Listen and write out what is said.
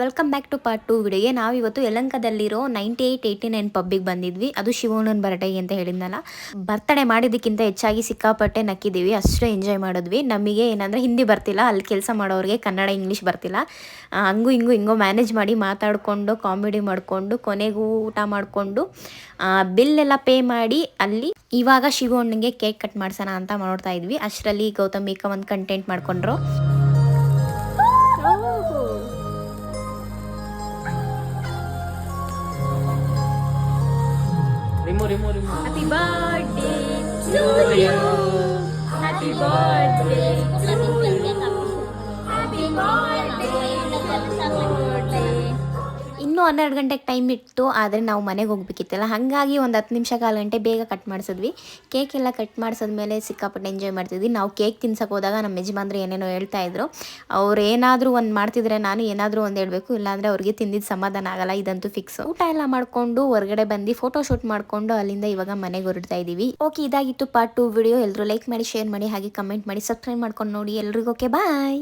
Welcome back to part 2 ವಿಡಿಯೋಗೆ. ನಾವಿವತ್ತು ಯಲಹಂಕದಲ್ಲಿರೋ 9889 ಪಬ್ಬಿಗೆ ಬಂದಿದ್ವಿ. ಅದು ಶಿವಣ್ಣನ ಬರ್ಡೇ ಅಂತ ಹೇಳಿದ್ನಲ್ಲ. ಬರ್ತಡೇ ಮಾಡಿದ್ದಕ್ಕಿಂತ ಹೆಚ್ಚಾಗಿ ಸಿಕ್ಕಾಪಟ್ಟೆ ನಕ್ಕಿದ್ದೀವಿ, ಅಷ್ಟು ಎಂಜಾಯ್ ಮಾಡಿದ್ವಿ. ನಮಗೆ ಏನಂದರೆ ಹಿಂದಿ ಬರ್ತಿಲ್ಲ, ಅಲ್ಲಿ ಕೆಲಸ ಮಾಡೋರಿಗೆ ಕನ್ನಡ ಇಂಗ್ಲೀಷ್ ಬರ್ತಿಲ್ಲ. ಹಂಗೂ ಹಿಂಗೋ ಮ್ಯಾನೇಜ್ ಮಾಡಿ ಮಾತಾಡಿಕೊಂಡು ಕಾಮಿಡಿ ಮಾಡಿಕೊಂಡು ಕೊನೆಗೂ ಊಟ ಮಾಡಿಕೊಂಡು ಬಿಲ್ಲೆಲ್ಲ ಪೇ ಮಾಡಿ ಅಲ್ಲಿ ಇವಾಗ ಶಿವಣ್ಣನಿಗೆ ಕೇಕ್ ಕಟ್ ಮಾಡ್ಸೋಣ ಅಂತ ನೋಡ್ತಾ ಇದ್ವಿ. ಅಷ್ಟರಲ್ಲಿ ಗೌತಮಿಕ ಒಂದು ಕಂಟೆಂಟ್ ಮಾಡ್ಕೊಂಡ್ರು. Happy birthday to you. Happy birthday to you. Happy birthday. ಇನ್ನೂ 12 ಗಂಟೆಗೆ ಟೈಮ್ ಇತ್ತು, ಆದರೆ ನಾವು ಮನೆಗೆ ಹೋಗ್ಬೇಕಿತ್ತಲ್ಲ, ಹಾಗಾಗಿ ಒಂದು 10 ನಿಮಿಷ ಕಾಲು ಗಂಟೆ ಬೇಗ ಕಟ್ ಮಾಡಿಸಿದ್ವಿ. ಕೇಕ್ ಎಲ್ಲ ಕಟ್ ಮಾಡಿಸಿದ್ಮೇಲೆ ಸಿಕ್ಕಾಪಟ್ಟೆ ಎಂಜಾಯ್ ಮಾಡ್ತಿದ್ವಿ. ನಾವು ಕೇಕ್ ತಿನ್ಸಕ್ಕೆ ಹೋದಾಗ ನಮ್ಮ ಯಜಮಾನ್ರು ಏನೇನೋ ಹೇಳ್ತಾಯಿದ್ರು. ಅವ್ರು ಏನಾದರೂ ಒಂದು ಮಾಡ್ತಿದ್ರೆ ನಾನು ಏನಾದರೂ ಒಂದು ಹೇಳಬೇಕು, ಇಲ್ಲಾಂದರೆ ಅವ್ರಿಗೆ ತಿಂದಿದ್ದು ಸಮಾಧಾನ ಆಗಲ್ಲ, ಇದಂತೂ ಫಿಕ್ಸು. ಊಟ ಎಲ್ಲ ಮಾಡಿಕೊಂಡು ಹೊರಗಡೆ ಬಂದು ಫೋಟೋ ಶೂಟ್ ಮಾಡಿಕೊಂಡು ಅಲ್ಲಿಂದ ಇವಾಗ ಮನೆಗೆ ಹೊರಡ್ತಾ ಇದ್ದೀವಿ. ಓಕೆ, ಇದಾಗಿತ್ತು ಪಾರ್ಟ್ 2 ವಿಡಿಯೋ. ಎಲ್ಲರೂ ಲೈಕ್ ಮಾಡಿ, ಶೇರ್ ಮಾಡಿ, ಹಾಗೆ ಕಮೆಂಟ್ ಮಾಡಿ, ಸಬ್ಸ್ಕ್ರೈಬ್ ಮಾಡ್ಕೊಂಡು ನೋಡಿ. ಎಲ್ರಿಗೂ ಓಕೆ, ಬಾಯ್.